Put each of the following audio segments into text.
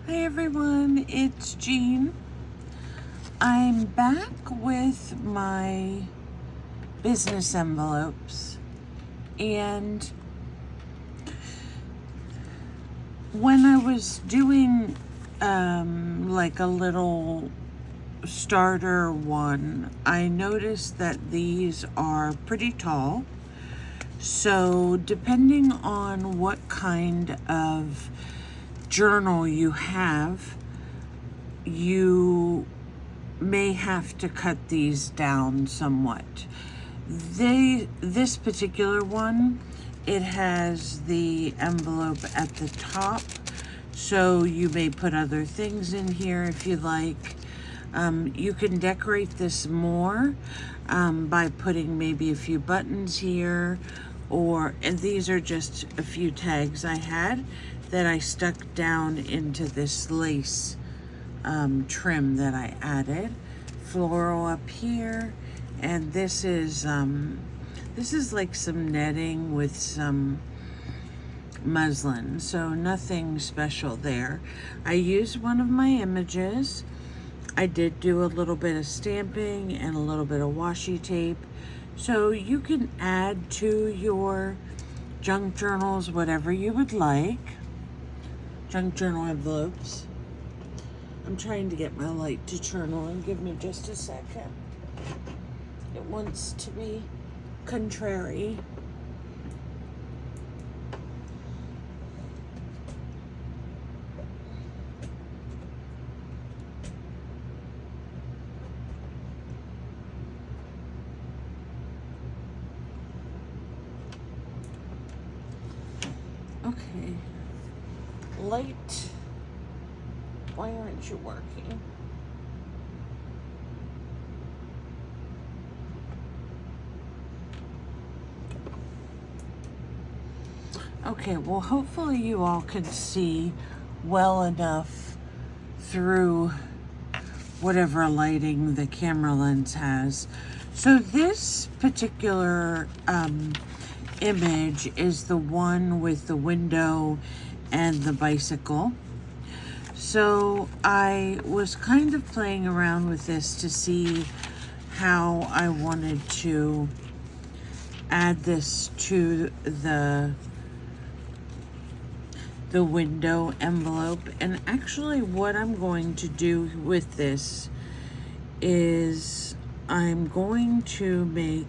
Hi everyone, it's Jean. I'm back with my business envelopes, and when I was doing like a little starter one, I noticed that these are pretty tall. So depending on what kind of journal you have, you may have to cut these down somewhat. This particular one, it has the envelope at the top, so you may put other things in here if you like. You can decorate this more by putting maybe a few buttons here, and these are just a few tags I had that I stuck down into this lace trim that I added. Floral up here, and this is like some netting with some muslin, so nothing special there. I used one of my images. I did do a little bit of stamping and a little bit of washi tape, so you can add to your junk journals whatever you would like. Junk journal envelopes. I'm trying to get my light to turn on. Give me just a second. It wants to be contrary. Okay. Light. Why aren't you working? Okay, well, hopefully you all can see well enough through whatever lighting the camera lens has. So this particular image is the one with the window and the bicycle. So I was kind of playing around with this to see how I wanted to add this to the window envelope. And actually what I'm going to do with this is I'm going to make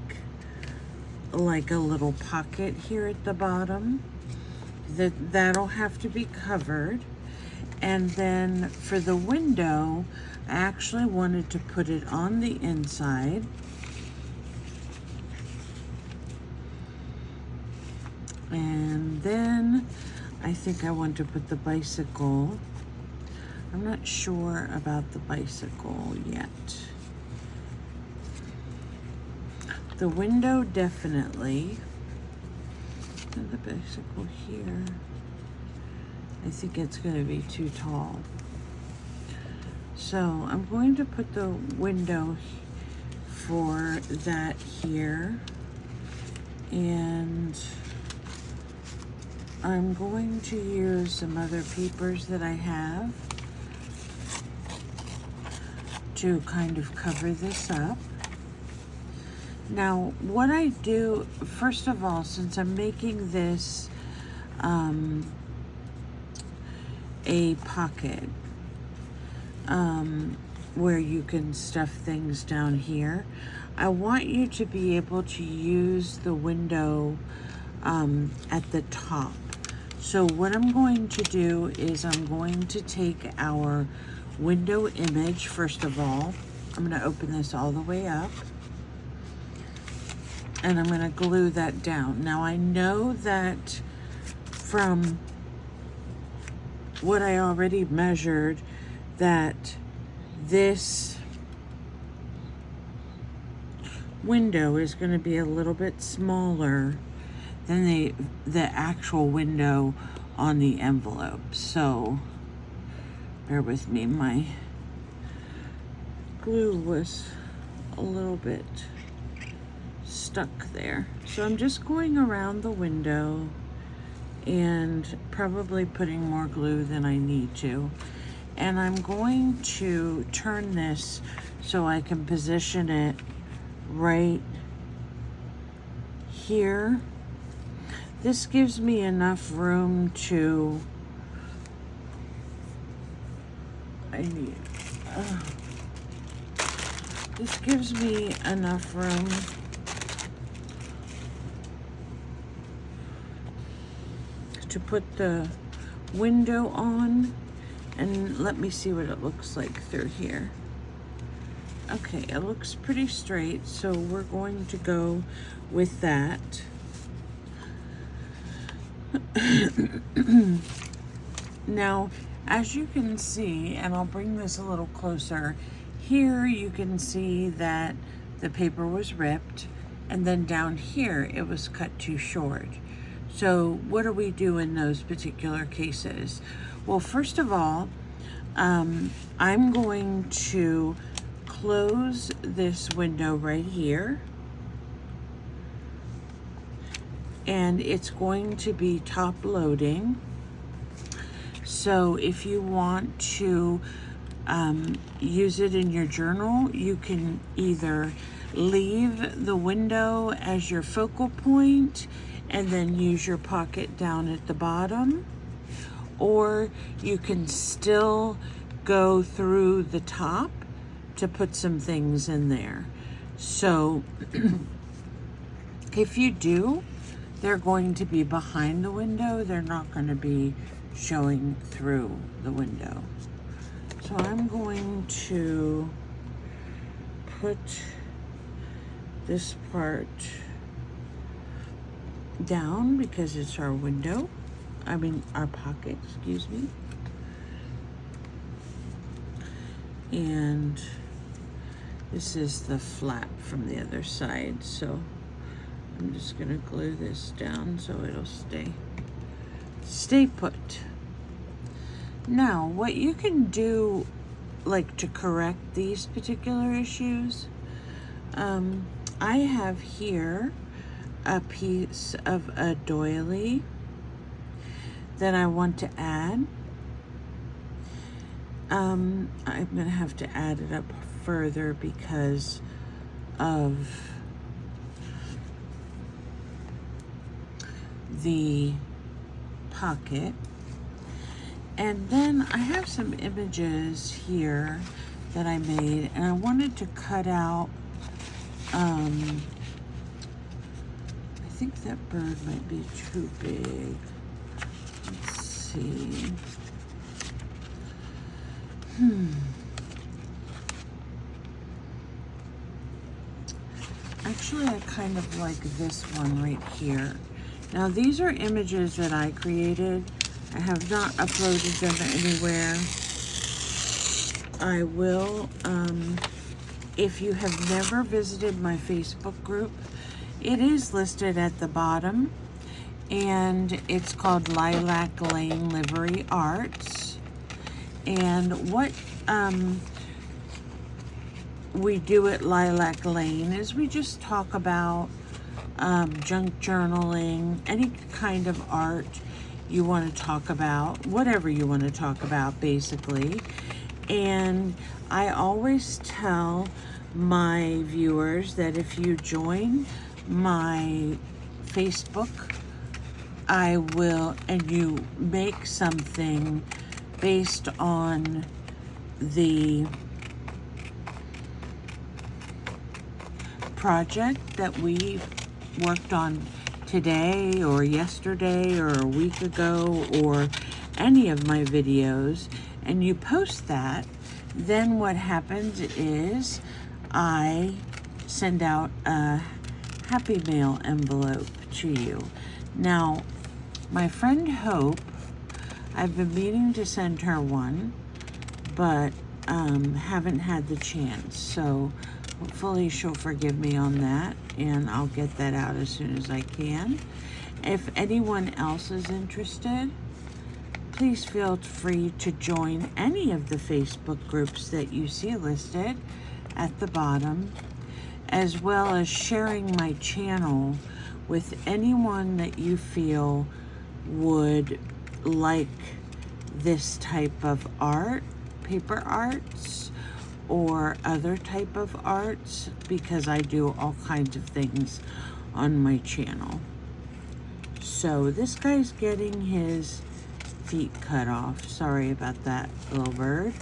like a little pocket here at the bottom. That'll have to be covered. And then for the window, I actually wanted to put it on the inside. And then I think I want to put the bicycle. I'm not sure about the bicycle yet. The window definitely. And the bicycle here. I think it's going to be too tall. So I'm going to put the window for that here. And I'm going to use some other papers that I have to kind of cover this up. Now, what I do, first of all, since I'm making this a pocket where you can stuff things down here, I want you to be able to use the window at the top. So what I'm going to do is I'm going to take our window image. First of all, I'm going to open this all the way up, and I'm going to glue that down. Now I know that from what I already measured that this window is going to be a little bit smaller than the actual window on the envelope. So bear with me, my glue was a little bit stuck there. So I'm just going around the window and probably putting more glue than I need to. And I'm going to turn this so I can position it right here. This gives me enough room to, this gives me enough room to put the window on, and let me see what it looks like through here. Okay, it looks pretty straight, so we're going to go with that. Now, as you can see, and I'll bring this a little closer, here you can see that the paper was ripped, and then down here it was cut too short. So what do we do in those particular cases? Well, first of all, I'm going to close this window right here, and it's going to be top loading. So if you want to use it in your journal, you can either leave the window as your focal point and then use your pocket down at the bottom, or you can still go through the top to put some things in there. So if you do, they're going to be behind the window. They're not going to be showing through the window. So I'm going to put this part down because it's our window. Our pocket, excuse me. And this is the flap from the other side, so I'm just gonna glue this down so it'll stay put. Now, what you can do, like, to correct these particular issues, I have here a piece of a doily that I want to add. I'm gonna have to add it up further because of the pocket. And then I have some images here that I made, and I wanted to cut out, I think that bird might be too big. Let's see. Actually, I kind of like this one right here. Now, these are images that I created. I have not uploaded them anywhere. I will, if you have never visited my Facebook group, it is listed at the bottom, and it's called Lilac Lane Livery Arts. And what we do at Lilac Lane is we just talk about junk journaling, any kind of art you want to talk about, whatever you want to talk about, basically. And I always tell my viewers that if you join my Facebook, I will, and you make something based on the project that we worked on today or yesterday or a week ago, or any of my videos, and you post that, then what happens is I send out a Happy Mail envelope to you. Now, my friend Hope, I've been meaning to send her one, but haven't had the chance, so hopefully she'll forgive me on that, and I'll get that out as soon as I can. If anyone else is interested, please feel free to join any of the Facebook groups that you see listed at the bottom, as well as sharing my channel with anyone that you feel would like this type of art wallpaper arts or other type of arts, because I do all kinds of things on my channel. So this guy's getting his feet cut off. Sorry about that, little bird.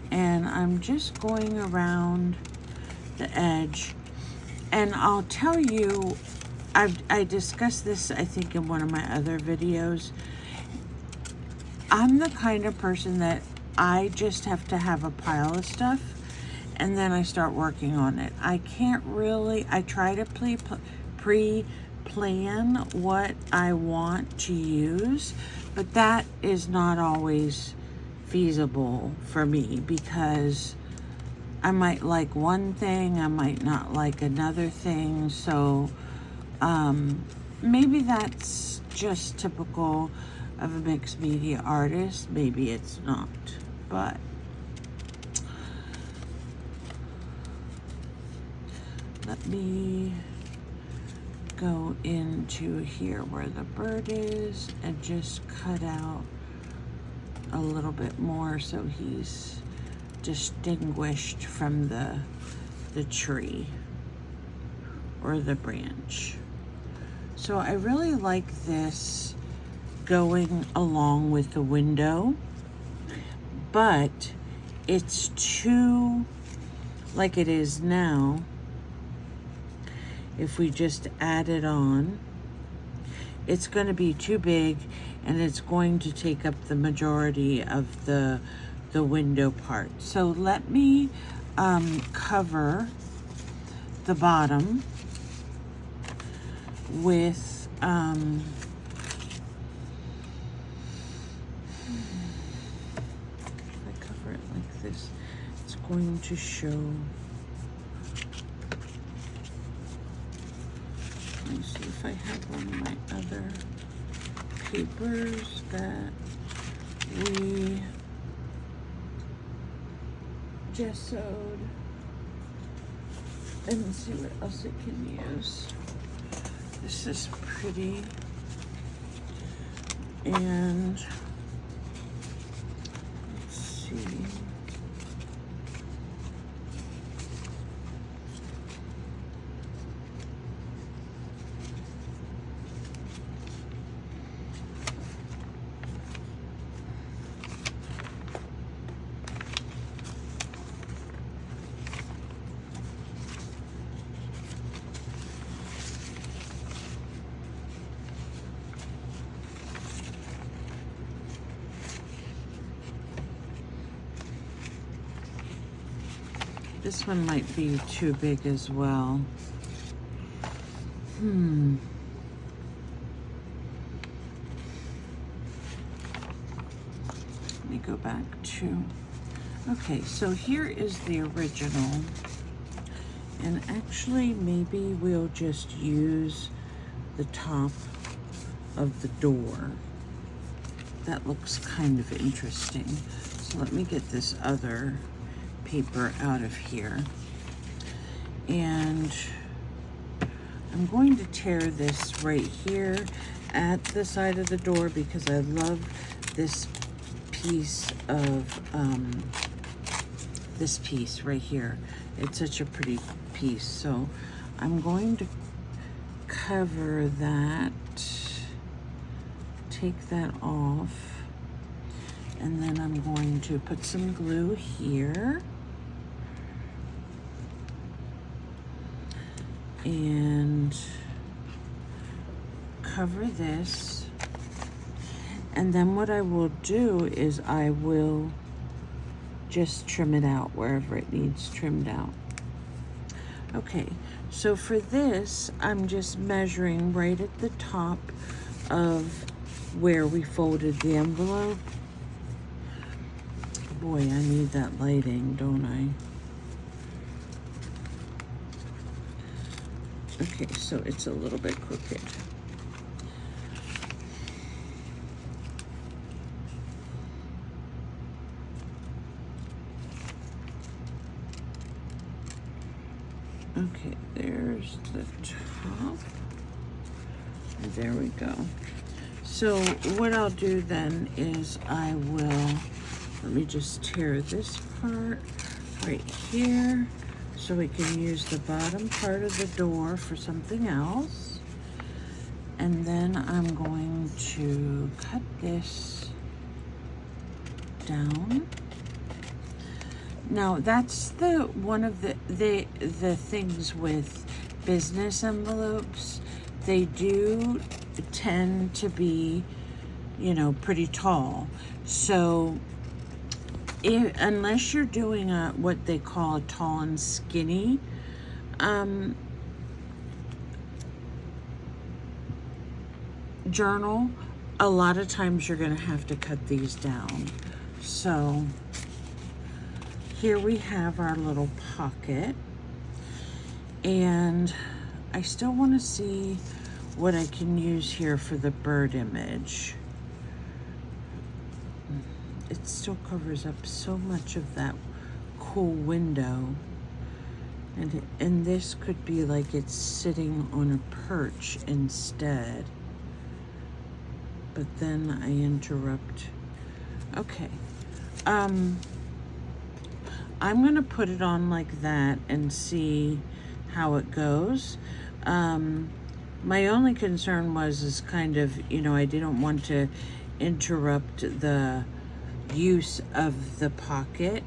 And I'm just going around the edge. And I'll tell you, I discussed this, I think, in one of my other videos. I'm the kind of person that I just have to have a pile of stuff and then I start working on it. I can't really, I try to pre-plan what I want to use, but that is not always feasible for me, because I might like one thing, I might not like another thing. So maybe that's just typical of a mixed media artist. Maybe it's not, but let me go into here where the bird is and just cut out a little bit more so he's distinguished from the tree or the branch. So I really like this going along with the window, but it's too, like it is now, if we just add it on, it's going to be too big and it's going to take up the majority of the window part. So let me cover the bottom with if I cover it like this, it's going to show. Let me see if I have one of my other papers that we gessoed. And see what else it can use. This is pretty. And let's see. This one might be too big as well. Let me go back to, okay, so here is the original. And actually, maybe we'll just use the top of the door. That looks kind of interesting. So let me get this other paper out of here. And I'm going to tear this right here at the side of the door because I love this piece of, this piece right here. It's such a pretty piece. So I'm going to cover that, take that off, and then I'm going to put some glue here. And cover this, and then what I will do is I will just trim it out wherever it needs trimmed out. Okay, so for this I'm just measuring right at the top of where we folded the envelope. Boy, I need that lighting, don't I? Okay, so it's a little bit crooked. Okay, there's the top. And there we go. So what I'll do then is I will Let me just tear this part right here so we can use the bottom part of the door for something else. And then I'm going to cut this down. Now that's one of the things with business envelopes. They do tend to be, you know, pretty tall. So unless you're doing what they call a tall and skinny journal, a lot of times you're going to have to cut these down. So here we have our little pocket, and I still want to see what I can use here for the bird image. It still covers up so much of that cool window, and this could be like it's sitting on a perch instead. But then I interrupt. Okay. I'm gonna put it on like that and see how it goes. My only concern is kind of, you know, I didn't want to interrupt the use of the pocket.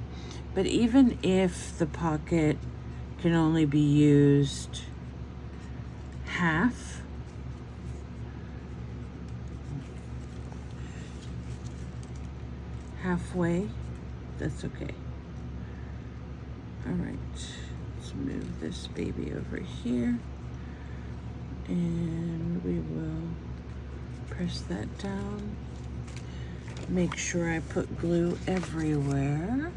But even if the pocket can only be used halfway, that's okay. All right, let's move this baby over here, and we will press that down. Make sure I put glue everywhere.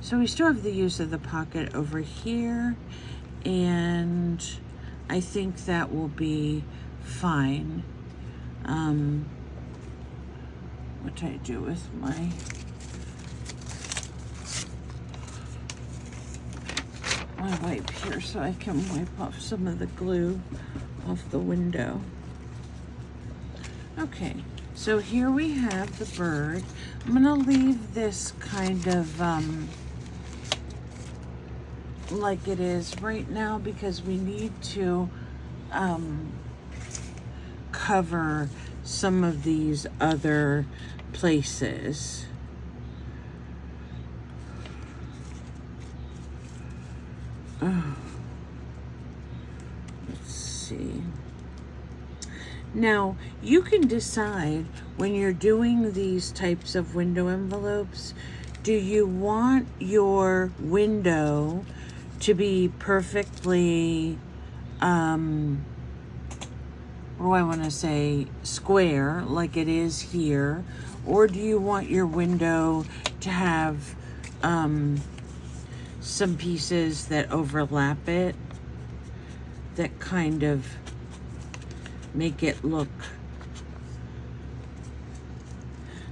So we still have the use of the pocket over here, and I think that will be fine. What do I do with my wipe here so I can wipe off some of the glue off the window? Okay, so here we have the bird. I'm gonna leave this kind of like it is right now because we need to cover some of these other places. Let's see. Now, you can decide when you're doing these types of window envelopes, do you want your window to be perfectly, what do I want to say, square like it is here, or do you want your window to have some pieces that overlap it that kind of make it look,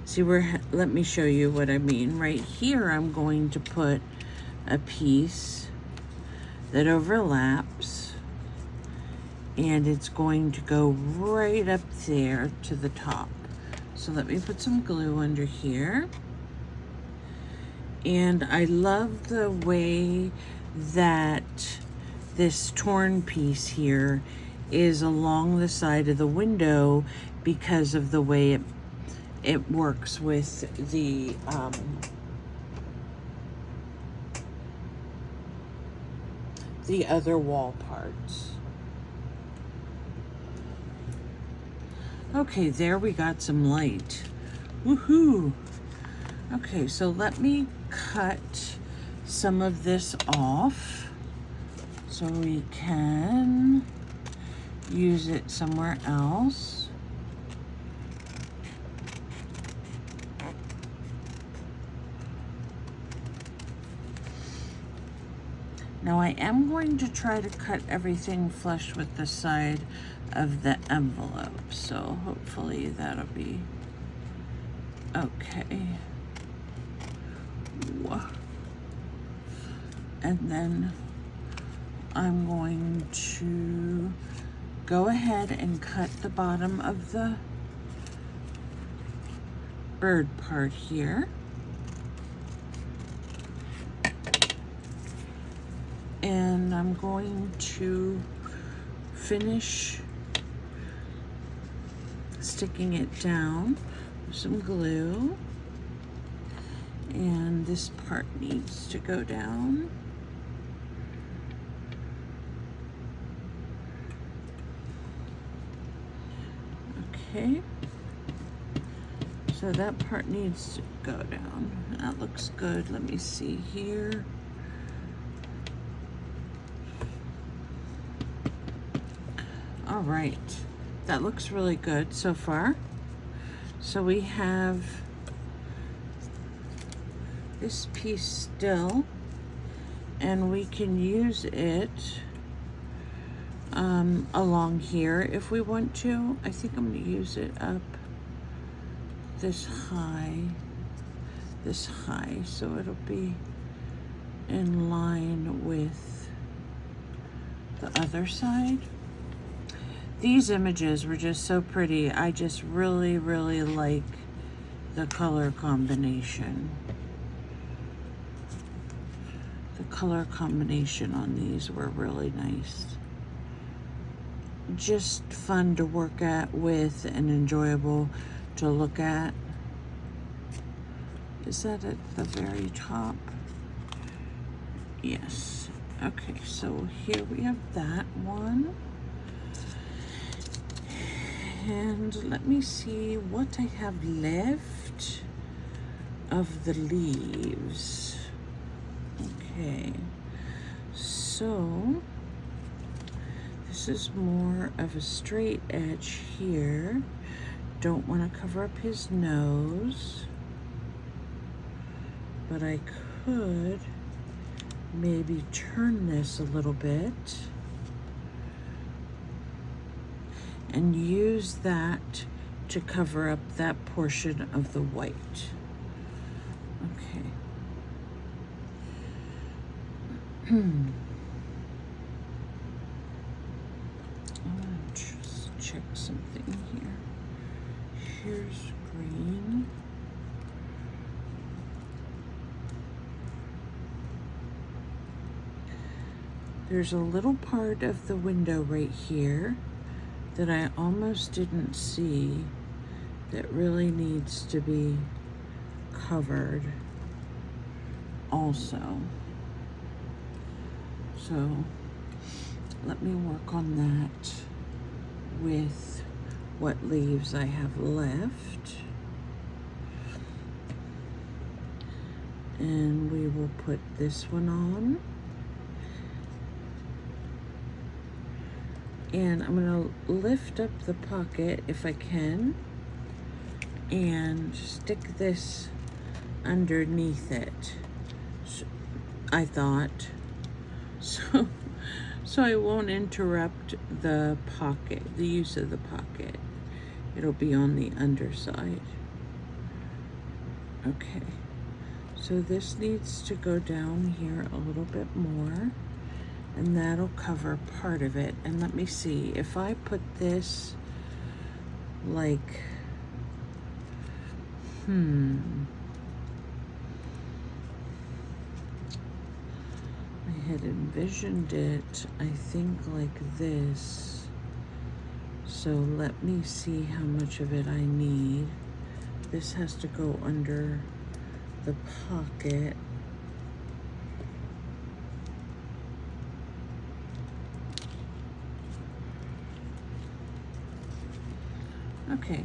see where, let me show you what I mean. Right here I'm going to put a piece that overlaps, and it's going to go right up there to the top. So let me put some glue under here. And I love the way that this torn piece here is along the side of the window because of the way it works with the other wall parts. Okay, there we got some light. Woohoo! Okay, so let me cut some of this off so we can use it somewhere else. Now I am going to try to cut everything flush with the side of the envelope, so hopefully that'll be okay. And then I'm going to go ahead and cut the bottom of the bird part here. And I'm going to finish sticking it down with some glue. And this part needs to go down. Okay. So that part needs to go down. That looks good. Let me see here. All right. That looks really good so far. So we have this piece still, and we can use it along here if we want to. I think I'm going to use it up this high, so it'll be in line with the other side. These images were just so pretty. I just really, really like the color combination. The color combination on these were really nice. Just fun to work with and enjoyable to look at. Is that at the very top? Yes. Okay, so here we have that one. And let me see what I have left of the leaves. Okay, so this is more of a straight edge here. Don't want to cover up his nose, but I could maybe turn this a little bit and use that to cover up that portion of the white. Okay. I'm gonna just check something here. Here's green. There's a little part of the window right here that I almost didn't see that really needs to be covered also. So let me work on that with what leaves I have left. And we will put this one on. And I'm gonna lift up the pocket if I can and stick this underneath it, I thought, so I won't interrupt the pocket, the use of the pocket. It'll be on the underside. Okay, so this needs to go down here a little bit more, and that'll cover part of it. And let me see, if I put this like, I had envisioned it, I think like this. So let me see how much of it I need. This has to go under the pocket. Okay,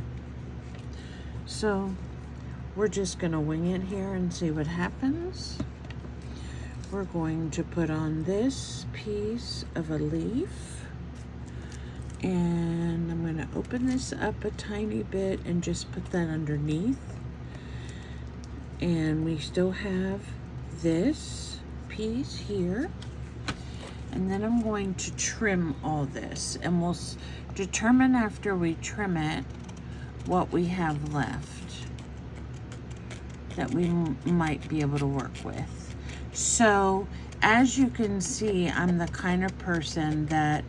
so we're just gonna wing it here and see what happens. We're going to put on this piece of a leaf, and I'm gonna open this up a tiny bit and just put that underneath. And we still have this piece here. And then I'm going to trim all this, and we'll determine after we trim it what we have left that we might be able to work with. So as you can see, I'm the kind of person that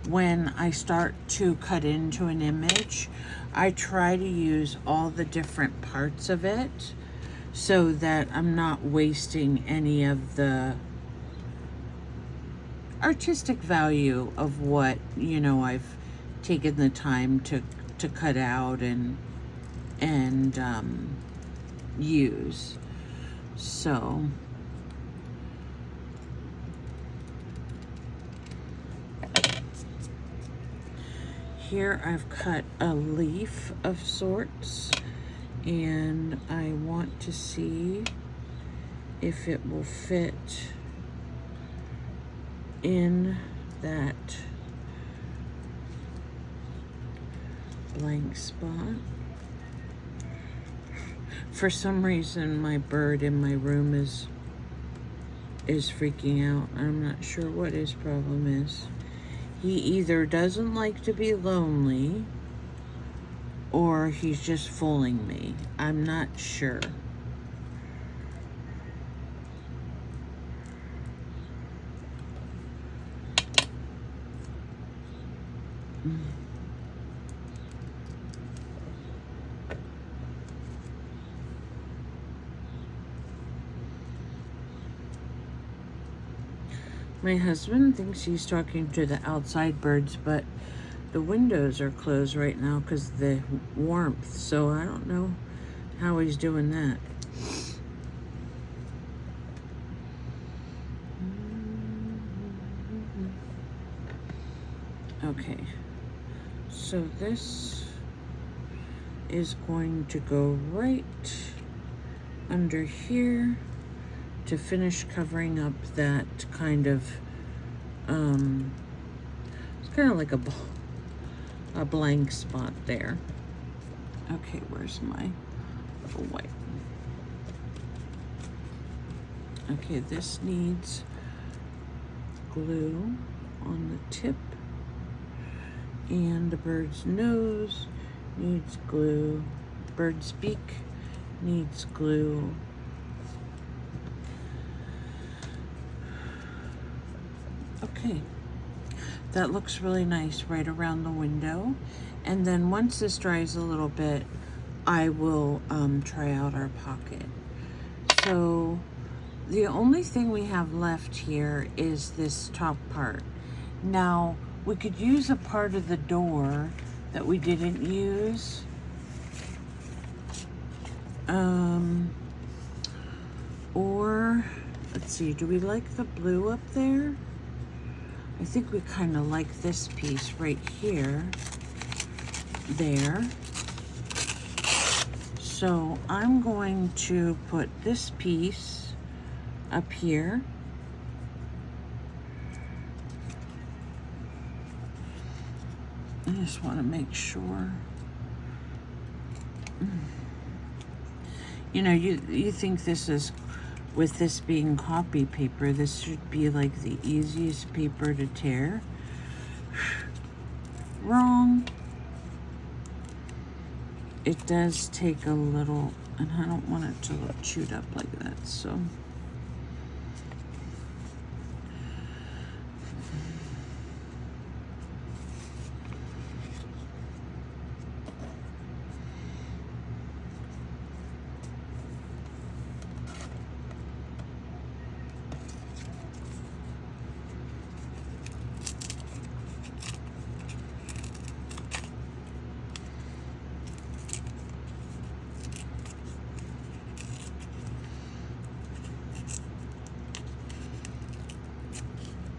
when I start to cut into an image, I try to use all the different parts of it so that I'm not wasting any of the artistic value of what, you know, I've taken the time to cut out and use. So here I've cut a leaf of sorts, and I want to see if it will fit in that blank spot. For some reason, my bird in my room is freaking out. I'm not sure what his problem is. He either doesn't like to be lonely, or he's just fooling me. I'm not sure. My husband thinks he's talking to the outside birds, but the windows are closed right now because of the warmth, so I don't know how he's doing that. Okay, so this is going to go right under here to finish covering up that kind of, it's kind of like a blank spot there. Okay, where's my little white? Okay, this needs glue on the tip, and the bird's nose needs glue. Bird's beak needs glue. Okay, that looks really nice right around the window. And then once this dries a little bit, I will try out our pocket. So the only thing we have left here is this top part. Now, we could use a part of the door that we didn't use. Or, let's see, do we like the blue up there? I think we kind of like this piece right here, there. So I'm going to put this piece up here. I just want to make sure. You know, you think this is, with this being copy paper, this should be like the easiest paper to tear. Wrong. It does take a little, and I don't want it to look chewed up like that, so.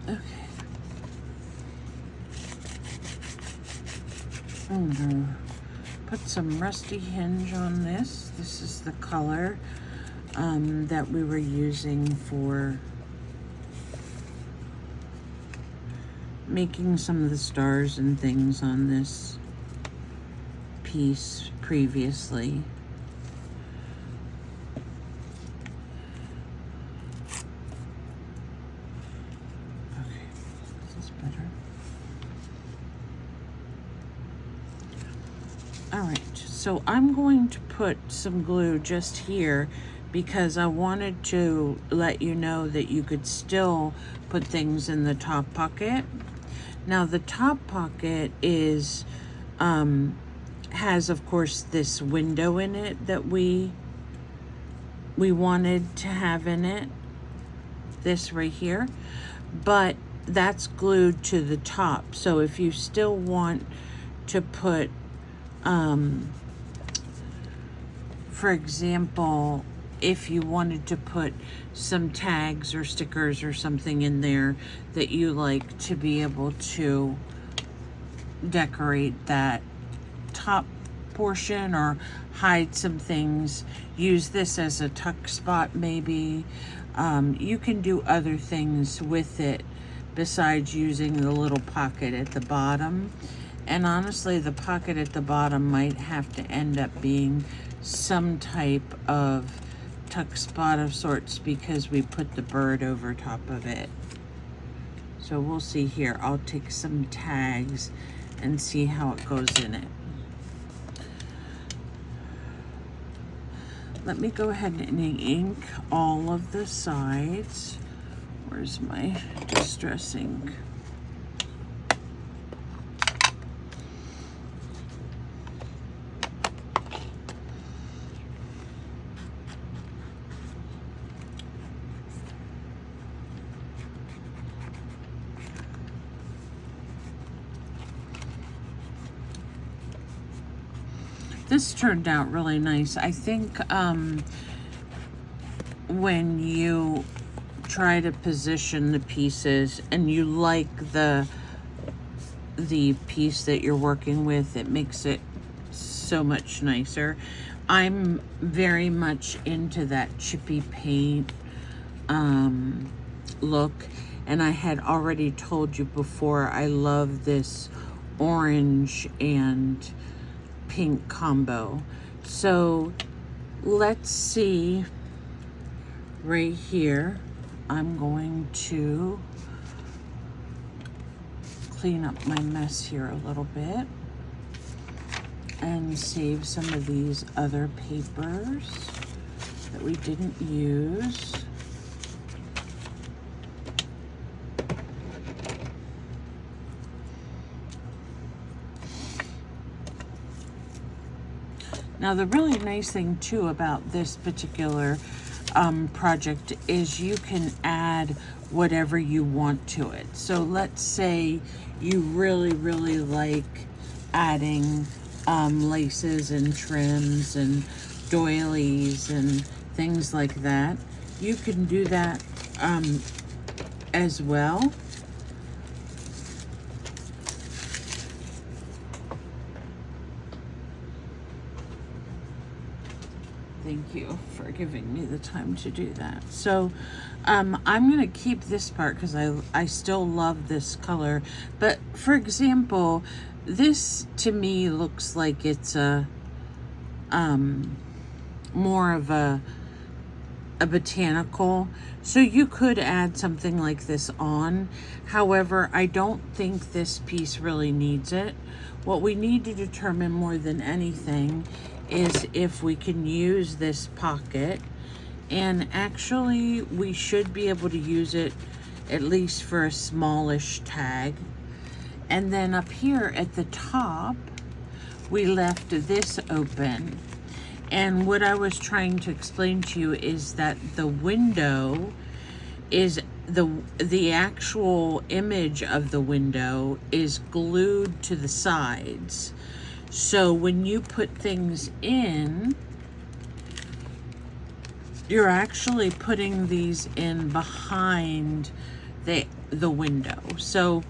Okay. I'm gonna put some rusty hinge on this. This is the color that we were using for making some of the stars and things on this piece previously. So I'm going to put some glue just here because I wanted to let you know that you could still put things in the top pocket. Now the top pocket is has, of course, this window in it that we wanted to have in it, this right here, but that's glued to the top. So if you still want to put, for example, if you wanted to put some tags or stickers or something in there that you like to be able to decorate that top portion or hide some things, use this as a tuck spot maybe. You can do other things with it besides using the little pocket at the bottom. And honestly, the pocket at the bottom might have to end up being some type of tuck spot of sorts because we put the bird over top of it. So we'll see here. I'll take some tags and see how it goes in it. Let me go ahead and ink all of the sides. Where's my distress ink? This turned out really nice. I think when you try to position the pieces and you like the piece that you're working with, it makes it so much nicer. I'm very much into that chippy paint look, and I had already told you before I love this orange and pink combo. So let's see right here. I'm going to clean up my mess here a little bit and save some of these other papers that we didn't use. Now the really nice thing too about this particular project is you can add whatever you want to it. So let's say you really like adding laces and trims and doilies and things like that. You can do that as well. Thank you for giving me the time to do that. So I'm going to keep this part because I still love this color. But for example, this to me looks like it's a more of a botanical. So you could add something like this on. However, I don't think this piece really needs it. What we need to determine more than anything is if we can use this pocket, and actually we should be able to use it at least for a smallish tag. And then up here at the top we left this open, and what I was trying to explain to you is that the window is the actual image of the window is glued to the sides. So when you put things in, you're actually putting these in behind the window. So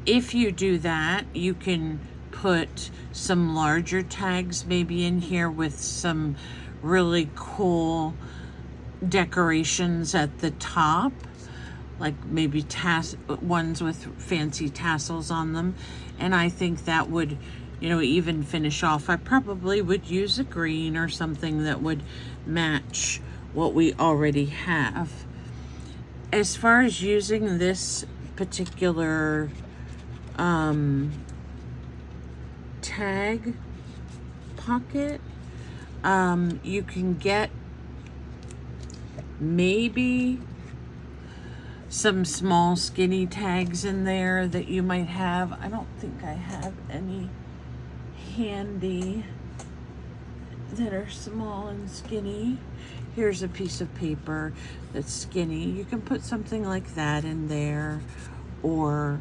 if you do that, you can put some larger tags maybe in here with some really cool decorations at the top, like maybe ones with fancy tassels on them. And I think that would, you know, even finish off. I probably would use a green or something that would match what we already have. As far as using this particular tag pocket, you can get maybe some small skinny tags in there that you might have. I don't think I have any handy that are small and skinny. Here's a piece of paper that's skinny. You can put something like that in there, or,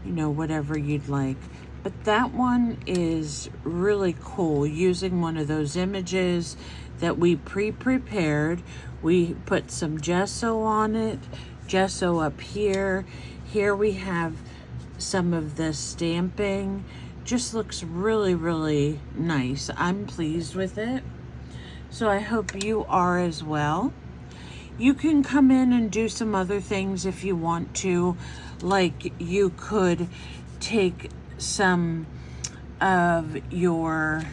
you know, whatever you'd like. But that one is really cool, using one of those images that we pre-prepared. We put some gesso on it, gesso up here. Here we have some of the stamping. Just looks really, really nice. I'm pleased with it. So I hope you are as well. You can come in and do some other things if you want to. Like, you could take some of your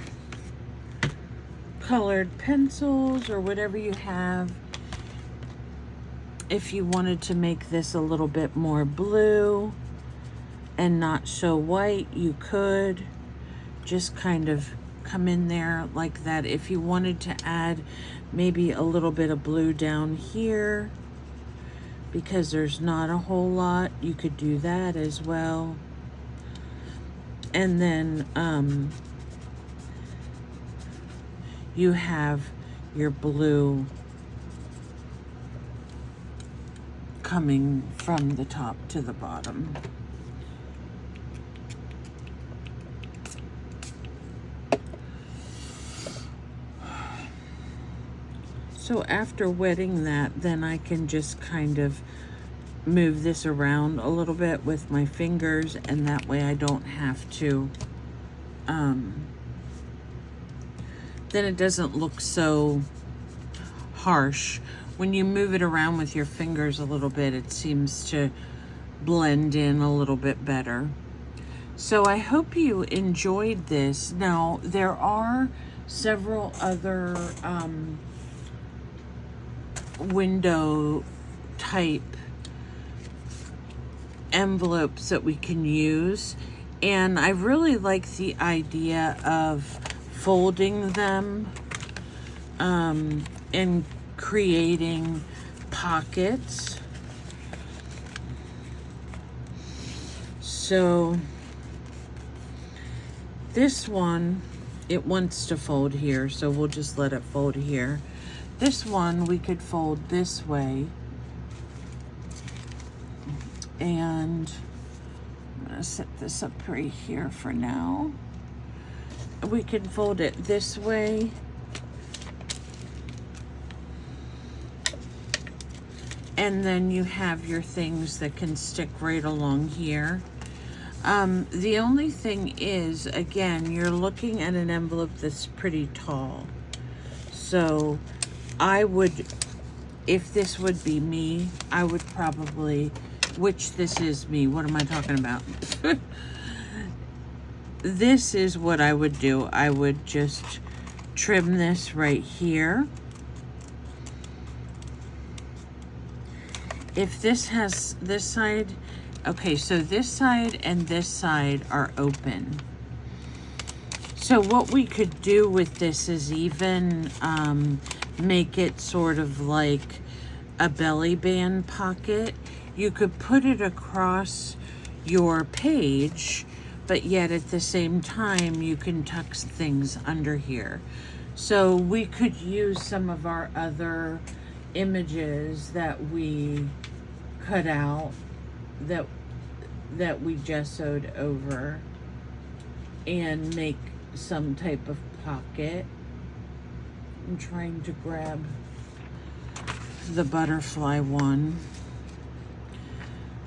colored pencils or whatever you have. If you wanted to make this a little bit more blue and not so white, you could just kind of come in there like that. If you wanted to add maybe a little bit of blue down here, because there's not a whole lot, you could do that as well. And then you have your blue coming from the top to the bottom. So after wetting that, then I can just kind of move this around a little bit with my fingers, and that way I don't have to, then it doesn't look so harsh. When you move it around with your fingers a little bit, it seems to blend in a little bit better. So I hope you enjoyed this. Now, there are several other window type envelopes that we can use, and I really like the idea of folding them and creating pockets. So this one, it wants to fold here, so we'll just let it fold here. This one we could fold this way, and I'm gonna set this up right here for now. We can fold it this way, and then you have your things that can stick right along here. The only thing is, again, you're looking at an envelope that's pretty tall. So I would, if this would be me, I would probably, which this is me, what am I talking about? This is what I would do. I would just trim this right here. If this has this side, okay, so this side and this side are open. So what we could do with this is even make it sort of like a belly band pocket. You could put it across your page, but yet at the same time you can tuck things under here. So we could use some of our other images that we cut out, that we gessoed over, and make some type of pocket. I'm trying to grab the butterfly one.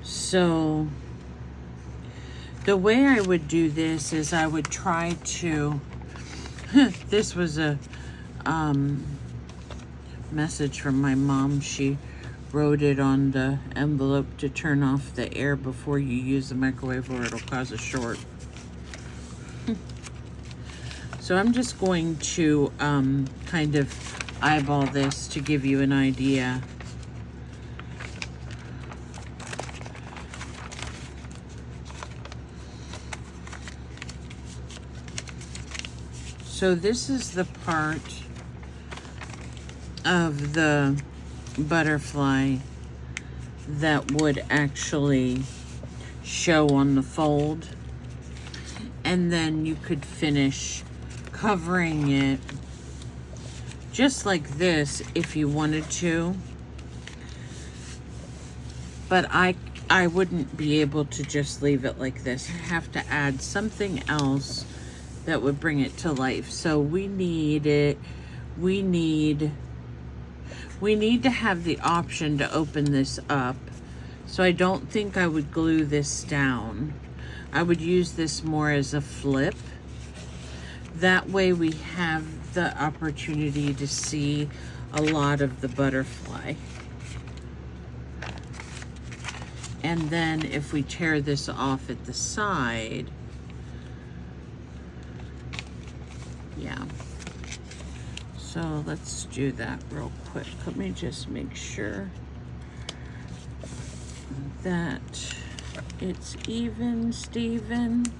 So the way I would do this is I would try to, this was a message from my mom. She wrote it on the envelope to turn off the air before you use the microwave or it'll cause a short. So I'm just going to kind of eyeball this to give you an idea. So this is the part of the butterfly that would actually show on the fold. And then you could finish covering it just like this if you wanted to. But I wouldn't be able to just leave it like this. I have to add something else that would bring it to life. So we need to have the option to open this up. So I don't think I would glue this down. I would use this more as a flip. That way we have the opportunity to see a lot of the butterfly. And then if we tear this off at the side, yeah. So let's do that real quick. Let me just make sure that it's even, Steven.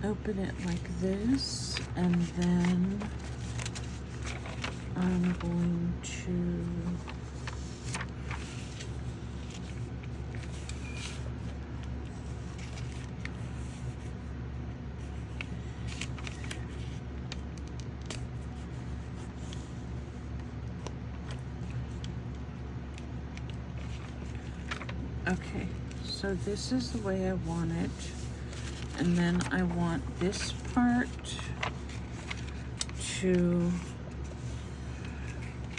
Open it like this, and then I'm going to okay, so this is the way I want it. And then I want this part to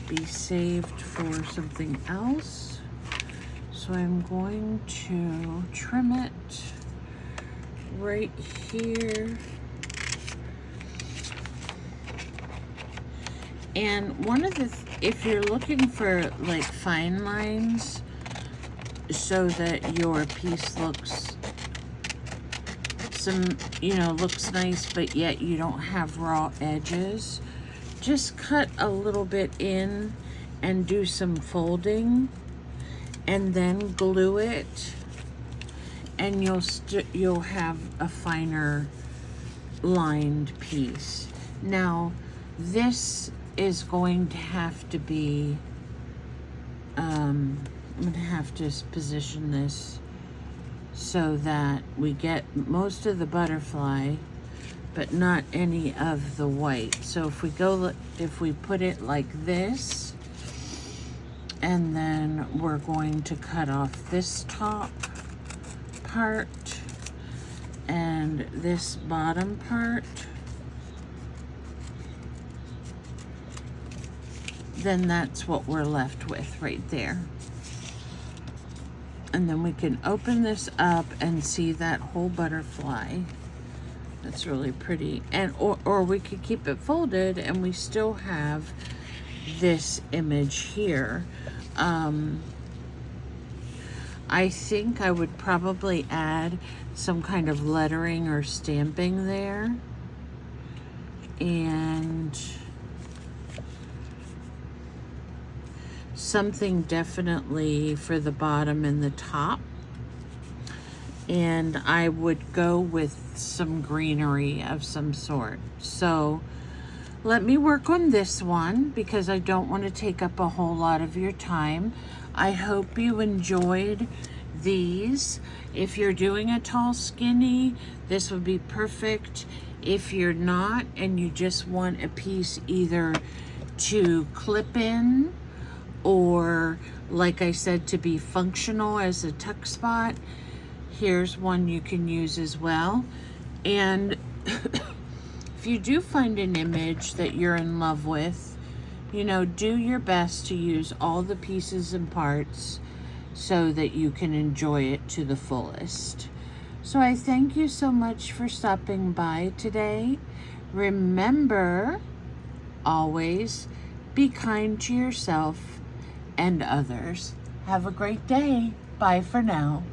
be saved for something else. So I'm going to trim it right here. And one of the, if you're looking for like fine lines so that your piece looks looks nice, but yet you don't have raw edges, just cut a little bit in and do some folding and then glue it, and you'll have a finer lined piece. Now this is going to have to be I'm gonna have to position this so that we get most of the butterfly, but not any of the white. So if we put it like this, and then we're going to cut off this top part and this bottom part, then that's what we're left with right there. And then we can open this up and see that whole butterfly. That's really pretty. And or we could keep it folded and we still have this image here. I think I would probably add some kind of lettering or stamping there. And something definitely for the bottom and the top. And I would go with some greenery of some sort. So let me work on this one because I don't want to take up a whole lot of your time. I hope you enjoyed these. If you're doing a tall skinny, this would be perfect. If you're not and you just want a piece either to clip in or, like I said, to be functional as a tuck spot, here's one you can use as well. And if you do find an image that you're in love with, do your best to use all the pieces and parts so that you can enjoy it to the fullest. So I thank you so much for stopping by today. Remember, always be kind to yourself and others. Have a great day. Bye for now.